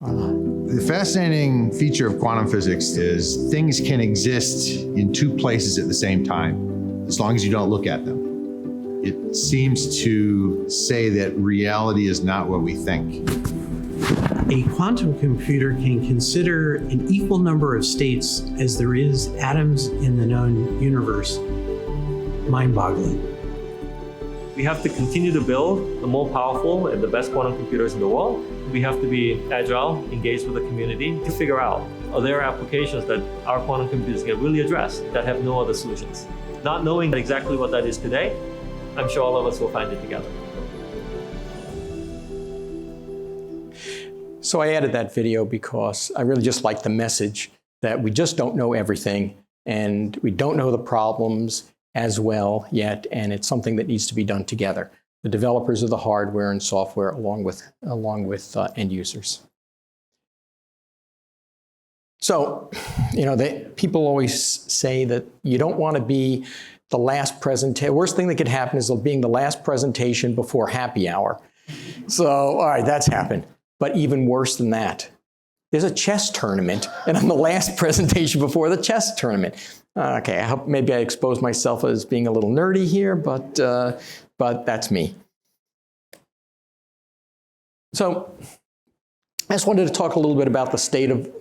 The fascinating feature of quantum physics is things can exist in two places at the same time, as long as you don't look at them. It seems to say that reality is not what we think. A quantum computer can consider an equal number of states as there is atoms in the known universe. Mind-boggling. We have to continue to build the more powerful and the best quantum computers in the world. We have to be agile, engaged with the community to figure out, are there applications that our quantum computers can really address that have no other solutions? Not knowing exactly what that is today, I'm sure all of us will find it together. So I added that video because I really just like the message that we just don't know everything and we don't know the problems as well yet, and it's something that needs to be done together. The developers of the hardware and software along with end users. So, people always say that you don't want to be the last presentation. Worst thing that could happen is being the last presentation before happy hour. So, all right, that's happened. But even worse than that, there's a chess tournament, and I'm the last presentation before the chess tournament. Okay, I hope maybe I expose myself as being a little nerdy here, but that's me. So I just wanted to talk a little bit about the state of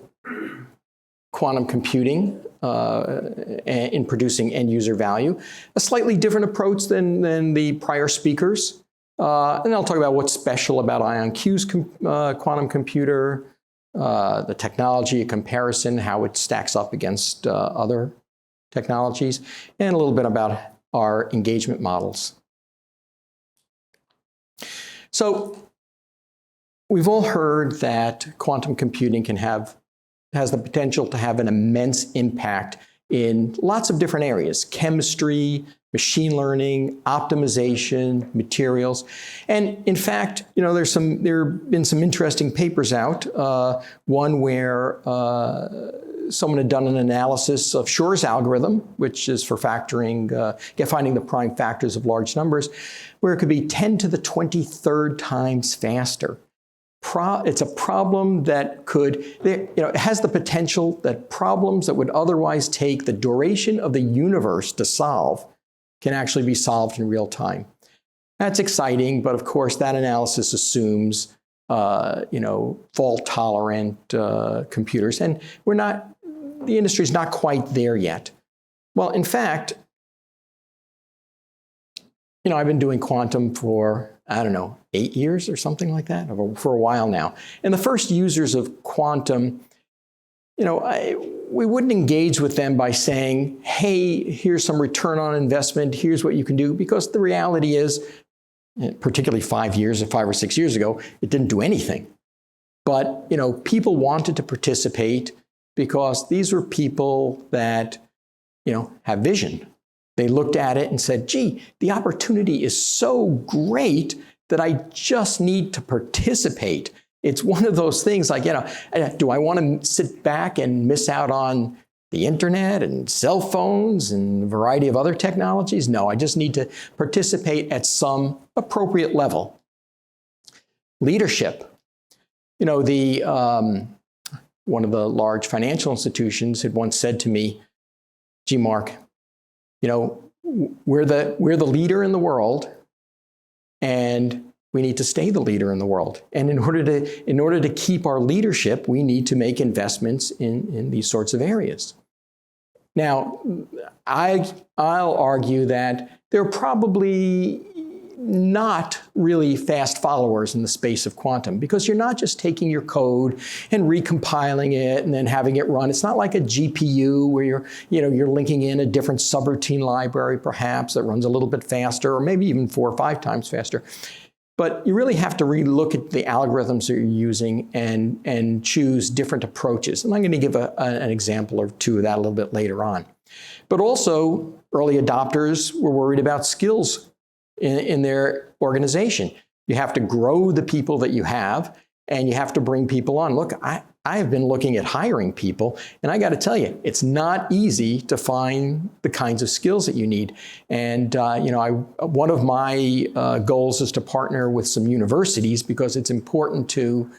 quantum computing in producing end user value. A slightly different approach than the prior speakers. And I'll talk about what's special about IonQ's quantum computer, the technology, a comparison, how it stacks up against other technologies, and a little bit about our engagement models. So we've all heard that quantum computing has the potential to have an immense impact in lots of different areas: chemistry, machine learning, optimization, materials. And in fact, there have been some interesting papers out. One where someone had done an analysis of Shor's algorithm, which is for finding the prime factors of large numbers, where it could be 10 to the 23rd times faster. It's a problem that it has the potential that problems that would otherwise take the duration of the universe to solve can actually be solved in real time. That's exciting, but of course that analysis assumes fault-tolerant computers, and the industry's not quite there yet. Well, in fact, I've been doing quantum for, 8 years or something like that, for a while now. And the first users of quantum, we wouldn't engage with them by saying, hey, here's some return on investment, here's what you can do, because the reality is, particularly 5 or 6 years ago, it didn't do anything. But, people wanted to participate because these were people that, have vision. They looked at it and said, gee, the opportunity is so great that I just need to participate. It's one of those things like, do I want to sit back and miss out on the internet and cell phones and a variety of other technologies? No, I just need to participate at some appropriate level. Leadership. One of the large financial institutions had once said to me, gee, Mark, we're the leader in the world, and we need to stay the leader in the world. And in order to keep our leadership, we need to make investments in these sorts of areas. Now, I'll argue that there are probably not really fast followers in the space of quantum, because you're not just taking your code and recompiling it and then having it run. It's not like a GPU where you're linking in a different subroutine library perhaps that runs a little bit faster, or maybe even 4 or 5 times faster. But you really have to relook at the algorithms that you're using and choose different approaches. And I'm going to give an example or two of that a little bit later on. But also, early adopters were worried about skills in their organization. You have to grow the people that you have, and you have to bring people on. Look, I have been looking at hiring people, and I got to tell you, it's not easy to find the kinds of skills that you need. And one of my goals is to partner with some universities, because it's important to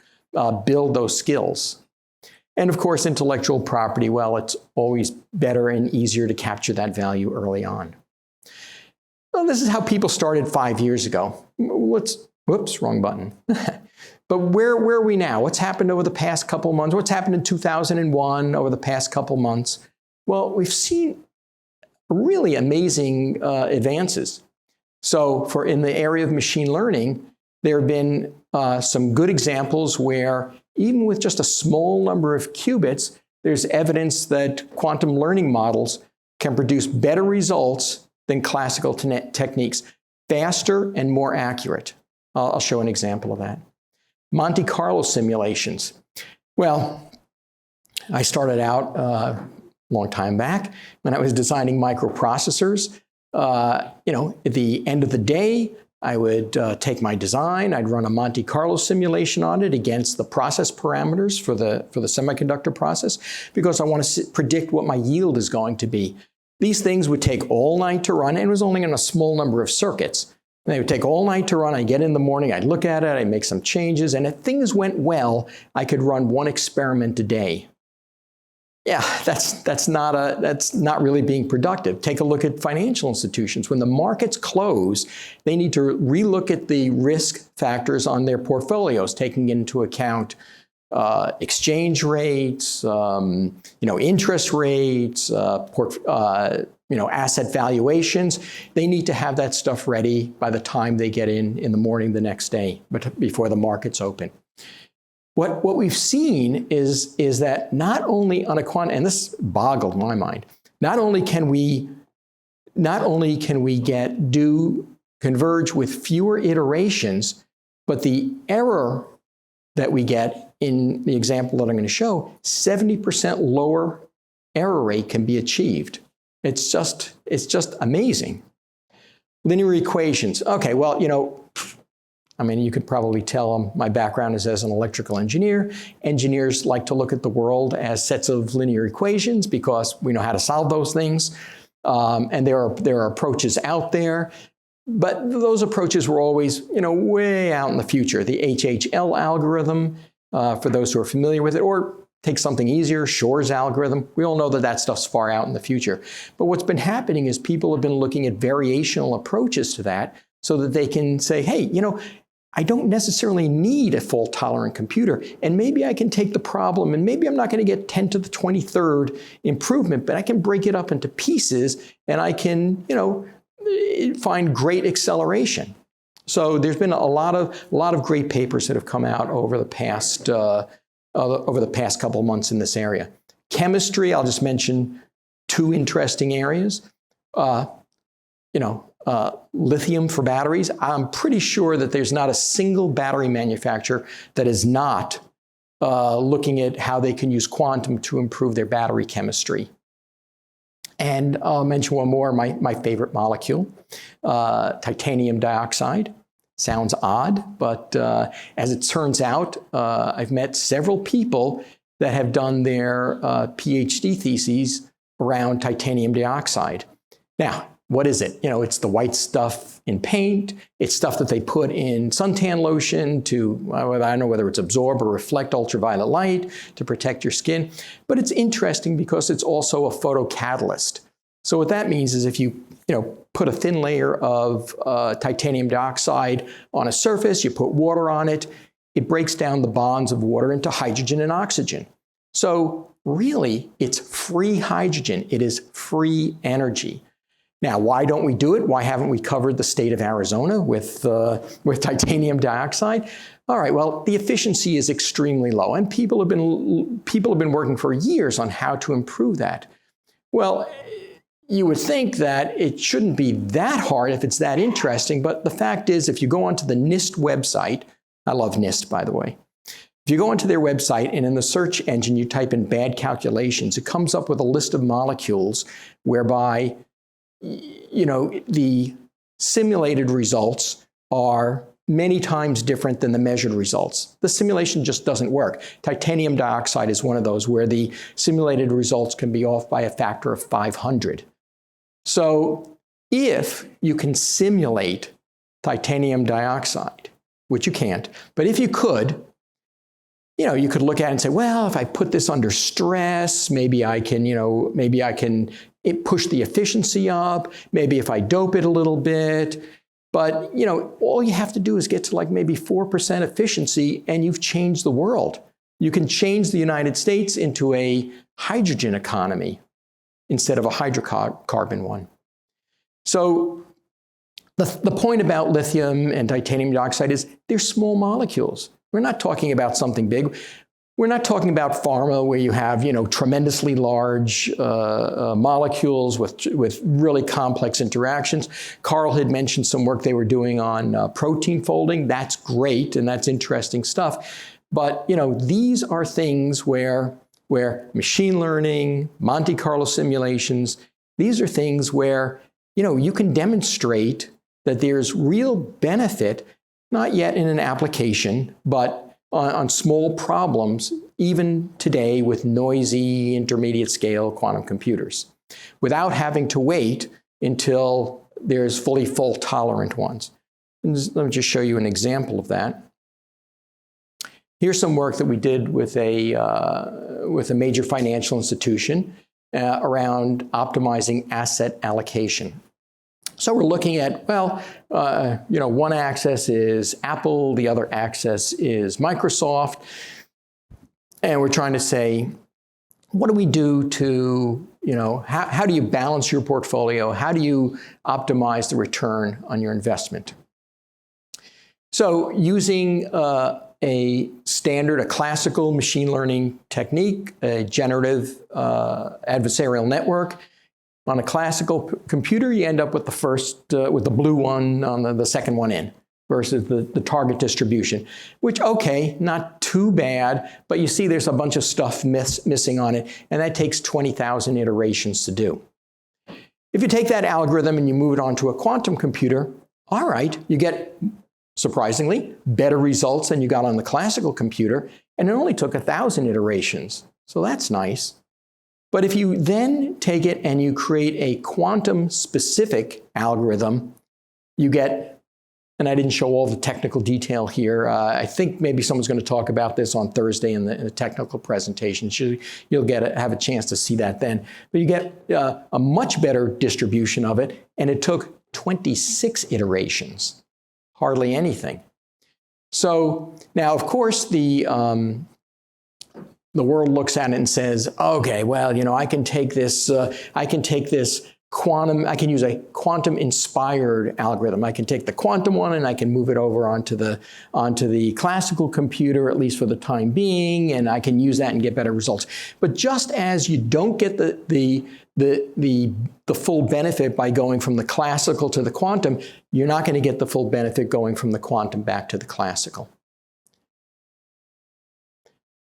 build those skills. And of course, intellectual property, well, it's always better and easier to capture that value early on. Well, this is how people started 5 years ago. Whoops, wrong button. But where are we now? What's happened over the past couple months? What's happened in 2001 over the past couple months? Well, we've seen really amazing advances. So in the area of machine learning, there have been some good examples where even with just a small number of qubits, there's evidence that quantum learning models can produce better results than classical techniques, faster and more accurate. I'll show an example of that. Monte Carlo simulations. Well, I started out a long time back when I was designing microprocessors. At the end of the day, I would take my design, I'd run a Monte Carlo simulation on it against the process parameters for the semiconductor process, because I want to predict what my yield is going to be. These things would take all night to run, and it was only on a small number of circuits. And they would take all night to run. I'd get in the morning, I'd look at it, I'd make some changes, and if things went well, I could run one experiment a day. Yeah, that's not really being productive. Take a look at financial institutions. When the markets close, they need to relook at the risk factors on their portfolios, taking into account exchange rates, interest rates, asset valuations. They need to have that stuff ready by the time they get in the morning the next day, but before the markets open. What we've seen is that not only on a quantum, and this boggled my mind, not only can we converge with fewer iterations, but the error that we get in the example that I'm going to show, 70% lower error rate can be achieved. It's just amazing. Linear equations. Okay, well, you could probably tell my background is as an electrical engineer. Engineers like to look at the world as sets of linear equations because we know how to solve those things. And there are approaches out there, but those approaches were always, way out in the future. The HHL algorithm, for those who are familiar with it, or take something easier, Shor's algorithm. We all know that stuff's far out in the future. But what's been happening is people have been looking at variational approaches to that so that they can say, hey, I don't necessarily need a fault-tolerant computer, and maybe I can take the problem, and maybe I'm not going to get 10 to the 23rd improvement, but I can break it up into pieces, and I can, find great acceleration. So there's been a lot of great papers that have come out over the past couple of months in this area. Chemistry, I'll just mention two interesting areas. Lithium for batteries. I'm pretty sure that there's not a single battery manufacturer that is not looking at how they can use quantum to improve their battery chemistry. And I'll mention one more, my favorite molecule, titanium dioxide. Sounds odd, but as it turns out, I've met several people that have done their PhD theses around titanium dioxide. Now, what is it? It's the white stuff in paint. It's stuff that they put in suntan lotion to, I don't know whether it's absorb or reflect ultraviolet light to protect your skin. But it's interesting because it's also a photocatalyst. So what that means is if you, put a thin layer of titanium dioxide on a surface, you put water on it, it breaks down the bonds of water into hydrogen and oxygen. So really, it's free hydrogen. It is free energy. Now, why don't we do it? Why haven't we covered the state of Arizona with titanium dioxide? All right, well, the efficiency is extremely low, and people have been working for years on how to improve that. Well, you would think that it shouldn't be that hard if it's that interesting, but the fact is, if you go onto the NIST website, I love NIST, by the way. If you go onto their website and in the search engine you type in bad calculations, it comes up with a list of molecules whereby the simulated results are many times different than the measured results. The simulation just doesn't work. Titanium dioxide is one of those where the simulated results can be off by a factor of 500. So if you can simulate titanium dioxide, which you can't, but if you could, you could look at it and say, well, if I put this under stress, maybe I can push the efficiency up. Maybe if I dope it a little bit. But, all you have to do is get to like maybe 4% efficiency and you've changed the world. You can change the United States into a hydrogen economy instead of a hydrocarbon one. So the point about lithium and titanium dioxide is they're small molecules. We're not talking about something big. We're not talking about pharma where you have, tremendously large molecules with really complex interactions. Carl had mentioned some work they were doing on protein folding. That's great and that's interesting stuff. But, these are things where machine learning, Monte Carlo simulations, these are things where, you can demonstrate that there's real benefit, not yet in an application, but on small problems, even today with noisy intermediate scale quantum computers, without having to wait until there's fully fault tolerant ones. And let me just show you an example of that. Here's some work that we did with a major financial institution around optimizing asset allocation. So we're looking at, one axis is Apple, the other axis is Microsoft, and we're trying to say, what do we do to, how do you balance your portfolio? How do you optimize the return on your investment? So using a classical machine learning technique, a generative adversarial network, on a classical computer, you end up with with the blue one on the second one in versus the target distribution, which, okay, not too bad, but you see there's a bunch of stuff missing on it, and that takes 20,000 iterations to do. If you take that algorithm and you move it onto a quantum computer, all right, you get, surprisingly, better results than you got on the classical computer, and it only took 1,000 iterations, so that's nice. But if you then take it and you create a quantum-specific algorithm, you get, and I didn't show all the technical detail here. I think maybe someone's going to talk about this on Thursday in the technical presentation. You'll have a chance to see that then. But you get a much better distribution of it, and it took 26 iterations, hardly anything. So now, of course, the world looks at it and says, okay, well, I can take this quantum, I can use a quantum-inspired algorithm. I can take the quantum one and I can move it over onto the classical computer, at least for the time being, and I can use that and get better results. But just as you don't get the full benefit by going from the classical to the quantum, you're not going to get the full benefit going from the quantum back to the classical.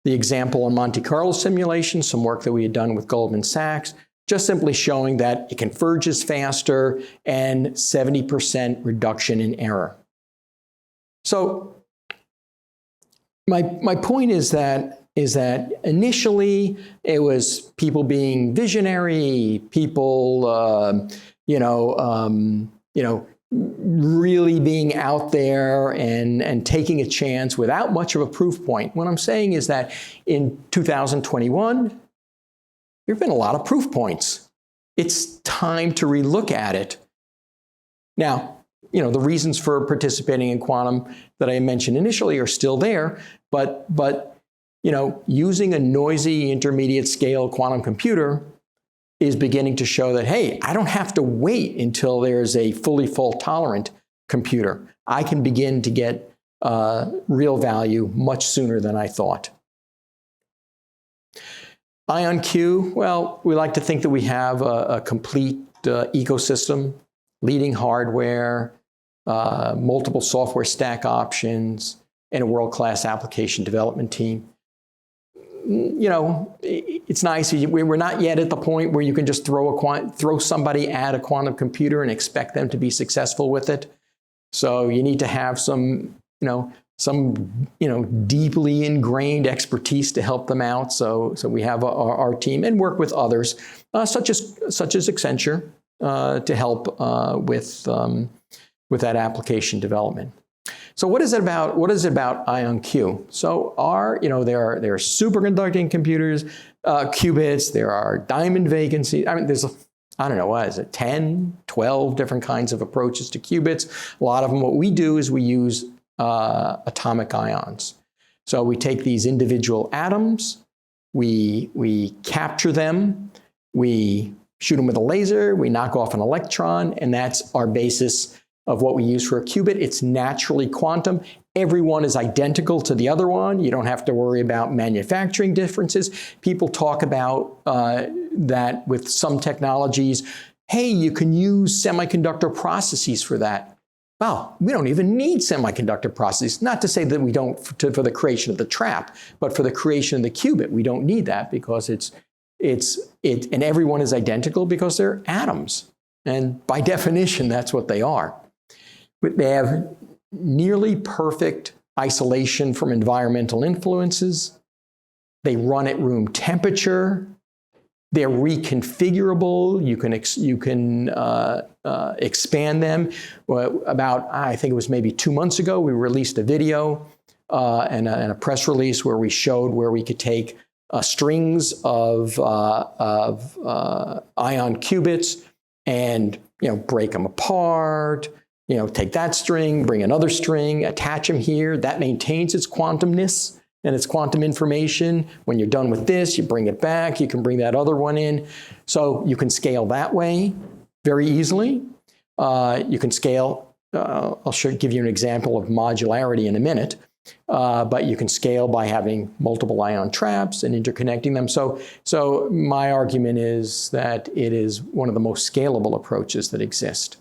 The example on Monte Carlo simulation, some work that we had done with Goldman Sachs, just simply showing that it converges faster and 70% reduction in error. So my point is that initially it was people being visionary, people really being out there and taking a chance without much of a proof point. What I'm saying is that in 2021, there have been a lot of proof points. It's time to relook at it. Now, the reasons for participating in quantum that I mentioned initially are still there, but using a noisy intermediate scale quantum computer is beginning to show that, hey, I don't have to wait until there's a fully fault tolerant computer. I can begin to get real value much sooner than I thought. IonQ, well, we like to think that we have a complete ecosystem, leading hardware, multiple software stack options, and a world-class application development team. It's nice. We're not yet at the point where you can just throw somebody at a quantum computer and expect them to be successful with it. So you need to have some deeply ingrained expertise to help them out. So we have our team and work with others, such as Accenture, to help with that application development. So what is it about IonQ? So there are superconducting computers, qubits, there are diamond vacancies. I mean, there's, I don't know, what is it, 10, 12 different kinds of approaches to qubits. A lot of them, what we do is we use atomic ions. So we take these individual atoms, we capture them, we shoot them with a laser, we knock off an electron, and that's our basis of what we use for a qubit. It's naturally quantum. Every one is identical to the other one. You don't have to worry about manufacturing differences. People talk about that with some technologies. Hey, you can use semiconductor processes for that. Well, we don't even need semiconductor processes. Not to say that we don't for the creation of the trap, but for the creation of the qubit, we don't need that because and everyone is identical because they're atoms. And by definition, that's what they are. But they have nearly perfect isolation from environmental influences. They run at room temperature. They're reconfigurable. You can expand them. About, I think it was maybe 2 months ago, we released a video and a press release where we showed where we could take strings of ion qubits and break them apart. Take that string, bring another string, attach them here. That maintains its quantumness and its quantum information. When you're done with this, you bring it back. You can bring that other one in. So you can scale that way very easily. You can scale, I'll give you an example of modularity in a minute. But you can scale by having multiple ion traps and interconnecting them. So my argument is that it is one of the most scalable approaches that exist.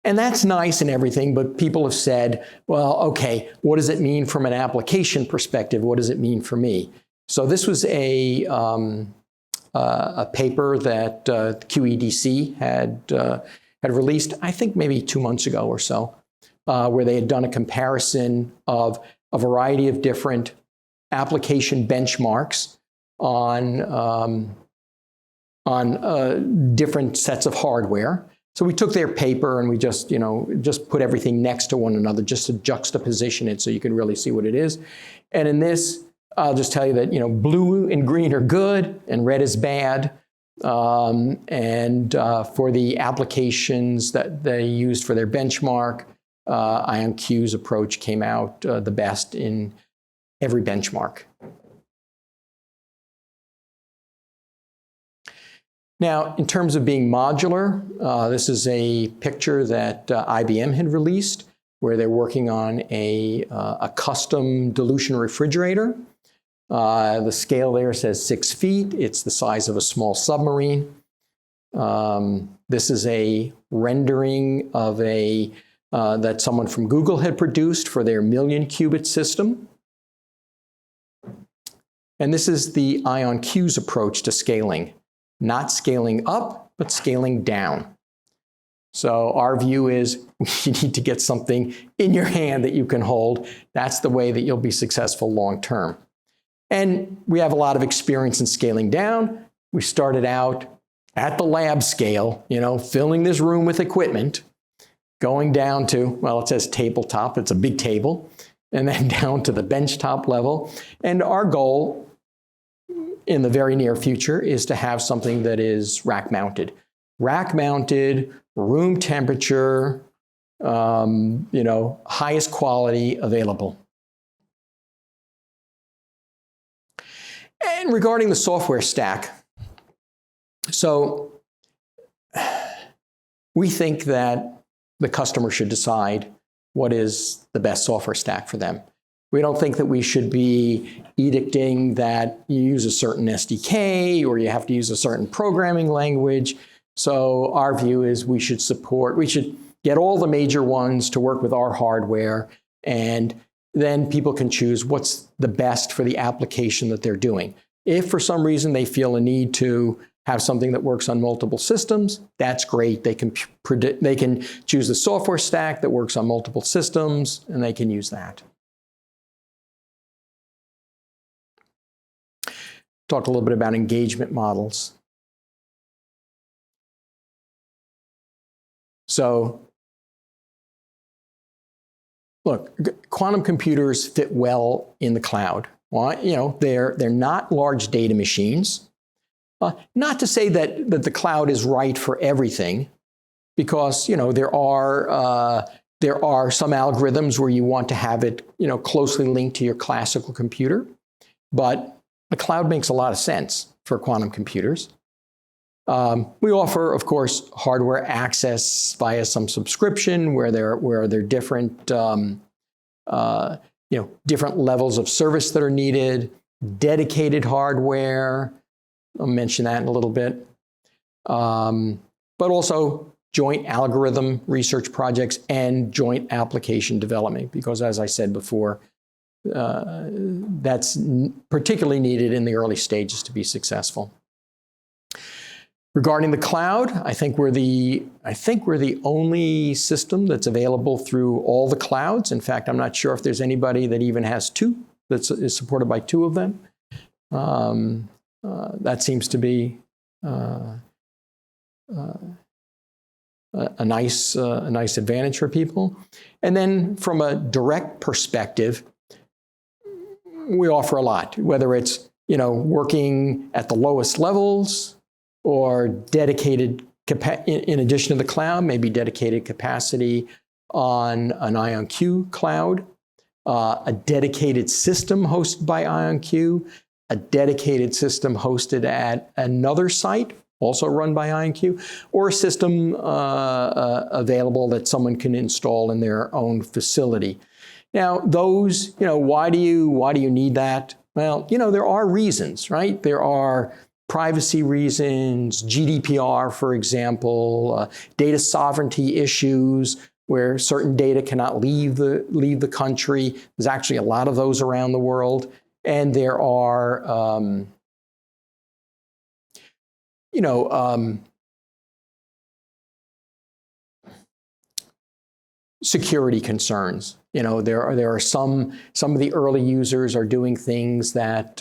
And that's nice and everything, but people have said, well, okay, what does it mean from an application perspective? What does it mean for me? So this was a paper that QEDC had released, I think maybe 2 months ago or so, where they had done a comparison of a variety of different application benchmarks on different sets of hardware. So we took their paper and we just put everything next to one another just to juxtaposition it so you can really see what it is. And in this, I'll just tell you that blue and green are good and red is bad. And for the applications that they used for their benchmark, IonQ's approach came out the best in every benchmark. Now, in terms of being modular, this is a picture that IBM had released where they're working on a custom dilution refrigerator. The scale there says 6 feet. It's the size of a small submarine. This is a rendering of that someone from Google had produced for their 1,000,000 qubit system. And this is the IonQ's approach to scaling. Not scaling up, but scaling down. So our view is you need to get something in your hand that you can hold. That's the way that you'll be successful long term. And we have a lot of experience in scaling down. We started out at the lab scale, filling this room with equipment, going down to, well, it says tabletop, it's a big table, and then down to the benchtop level. And our goal in the very near future is to have something that is rack mounted. Rack mounted, room temperature, highest quality available. And regarding the software stack, so we think that the customer should decide what is the best software stack for them. We don't think that we should be edicting that you use a certain SDK or you have to use a certain programming language. So our view is we should get all the major ones to work with our hardware, and then people can choose what's the best for the application that they're doing. If for some reason they feel a need to have something that works on multiple systems, that's great. They can choose the software stack that works on multiple systems, and they can use that. Talk a little bit about engagement models. So look, quantum computers fit well in the cloud. Well, you know, they're not large data machines. Not to say that the cloud is right for everything, because, you know, there are some algorithms where you want to have it, you know, closely linked to your classical computer, but the cloud makes a lot of sense for quantum computers. We offer, of course, hardware access via some subscription where there are different, you know, different levels of service that are needed, dedicated hardware. I'll mention that in a little bit. But also joint algorithm research projects and joint application development, because as I said before, that's particularly needed in the early stages to be successful. Regarding the cloud, I think we're the only system that's available through all the clouds. In fact, I'm not sure if there's anybody that even has two, that is supported by two of them. That seems to be a nice advantage for people. And then from a direct perspective, we offer a lot, whether it's, you know, working at the lowest levels or dedicated, in addition to the cloud, maybe dedicated capacity on an IonQ cloud, a dedicated system hosted by IonQ, a dedicated system hosted at another site, also run by IonQ, or a system available that someone can install in their own facility. Now, those, you know, why do you need that? Well, you know, there are reasons, right? There are privacy reasons, GDPR, for example, data sovereignty issues where certain data cannot leave the country. There's actually a lot of those around the world. And there are, you know, security concerns. You know, there are some of the early users are doing things that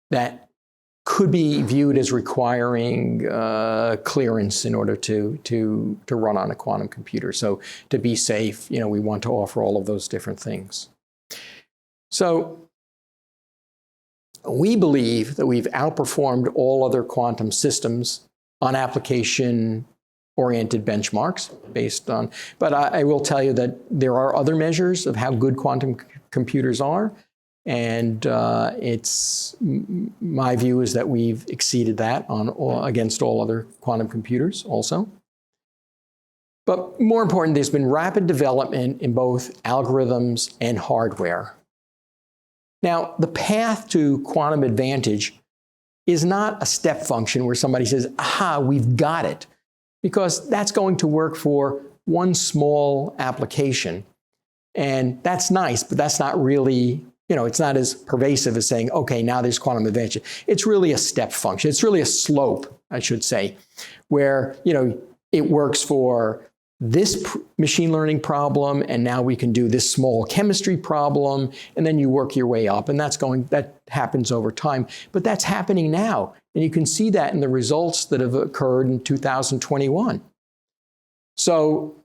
that could be viewed as requiring clearance in order to run on a quantum computer. So to be safe, you know, we want to offer all of those different things. So we believe that we've outperformed all other quantum systems on application-oriented benchmarks based on, but I will tell you that there are other measures of how good quantum computers are. And my view is that we've exceeded that against all other quantum computers also. But more important, there's been rapid development in both algorithms and hardware. Now, the path to quantum advantage is not a step function where somebody says, aha, we've got it, because that's going to work for one small application. And that's nice, but that's not really, you know, it's not as pervasive as saying, okay, now there's quantum advantage. It's really a step function. It's really a slope, I should say, where, you know, it works for this machine learning problem, and now we can do this small chemistry problem, and then you work your way up, and that happens over time. But that's happening now, and you can see that in the results that have occurred in 2021. So,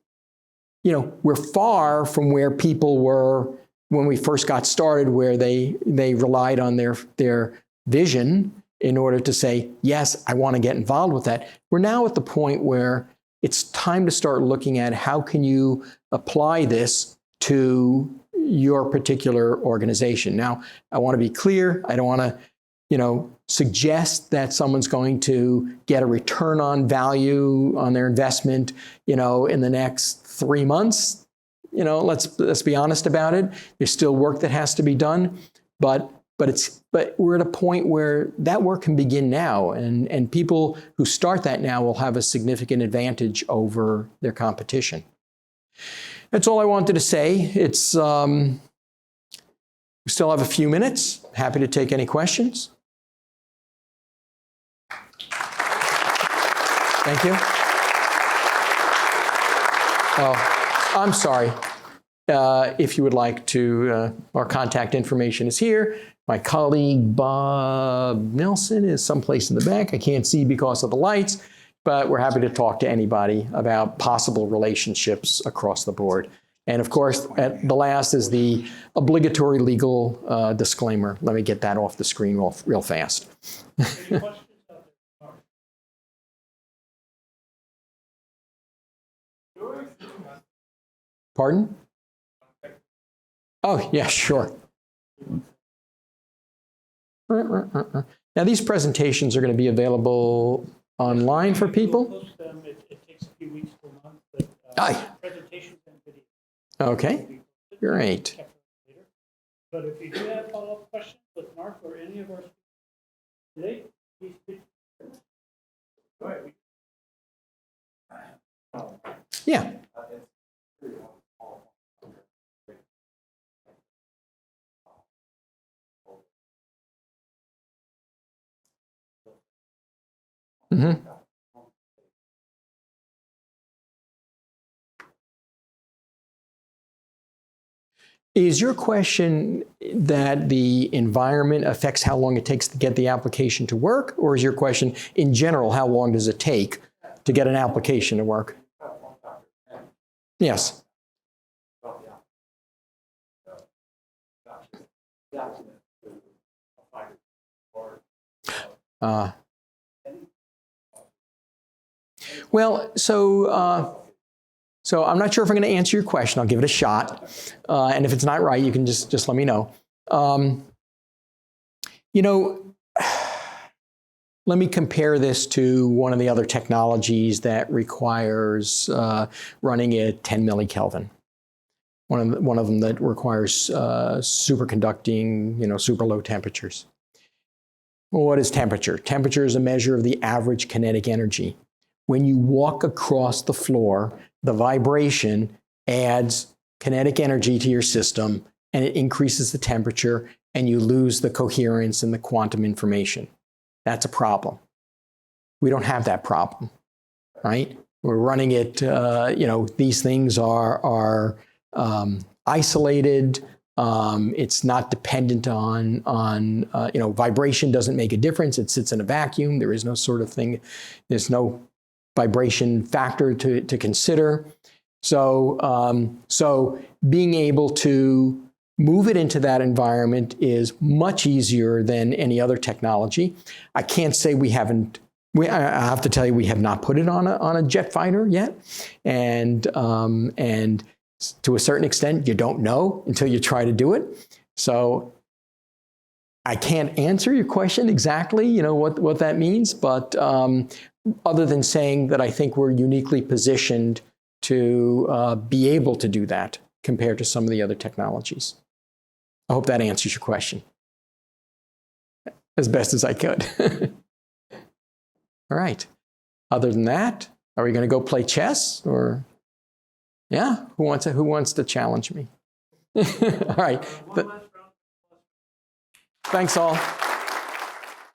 you know, we're far from where people were when we first got started, where they relied on their vision in order to say, yes, I want to get involved with that. We're now at the point where it's time to start looking at how can you apply this to your particular organization. Now, I want to be clear. I don't want to, you know, suggest that someone's going to get a return on value on their investment, you know, in the next 3 months. You know, let's be honest about it. There's still work that has to be done, but we're at a point where that work can begin now, and people who start that now will have a significant advantage over their competition. That's all I wanted to say. It's we still have a few minutes. Happy to take any questions. Thank you. Oh, I'm sorry. If you would like to, our contact information is here. My colleague, Bob Nelson, is someplace in the back. I can't see because of the lights. but we're happy to talk to anybody about possible relationships across the board. And of course, at the last is the obligatory legal disclaimer. Let me get that off the screen real fast. Pardon? Oh, yeah, sure. Now, these presentations are going to be available online for people? It takes a few weeks to a month, but Aye. presentations and videos. Okay, great. But if you do have follow-up questions with Mark or any of our speakers today, please speak. Yeah. Mm-hmm. Is your question that the environment affects how long it takes to get the application to work? Or is your question, in general, how long does it take to get an application to work? Yes. Well, so I'm not sure if I'm going to answer your question. I'll give it a shot. And if it's not right, you can just let me know. You know, let me compare this to one of the other technologies that requires running at 10 millikelvin. One of them that requires superconducting, you know, super low temperatures. Well, what is temperature? Temperature is a measure of the average kinetic energy. When you walk across the floor, the vibration adds kinetic energy to your system, and it increases the temperature, and you lose the coherence and the quantum information. That's a problem. We don't have that problem, right? We're running it, you know, these things are isolated. It's not dependent on you know, vibration doesn't make a difference. It sits in a vacuum. There is no sort of thing. There's no vibration factor to consider. So, so being able to move it into that environment is much easier than any other technology. I can't say we haven't. I have to tell you, we have not put it on a jet fighter yet, and to a certain extent, you don't know until you try to do it. So I can't answer your question exactly, you know, what that means, but other than saying that I think we're uniquely positioned to be able to do that compared to some of the other technologies. I hope that answers your question as best as I could. All right. Other than that, are we going to go play chess or? Yeah, who wants to challenge me? All right. Thanks all.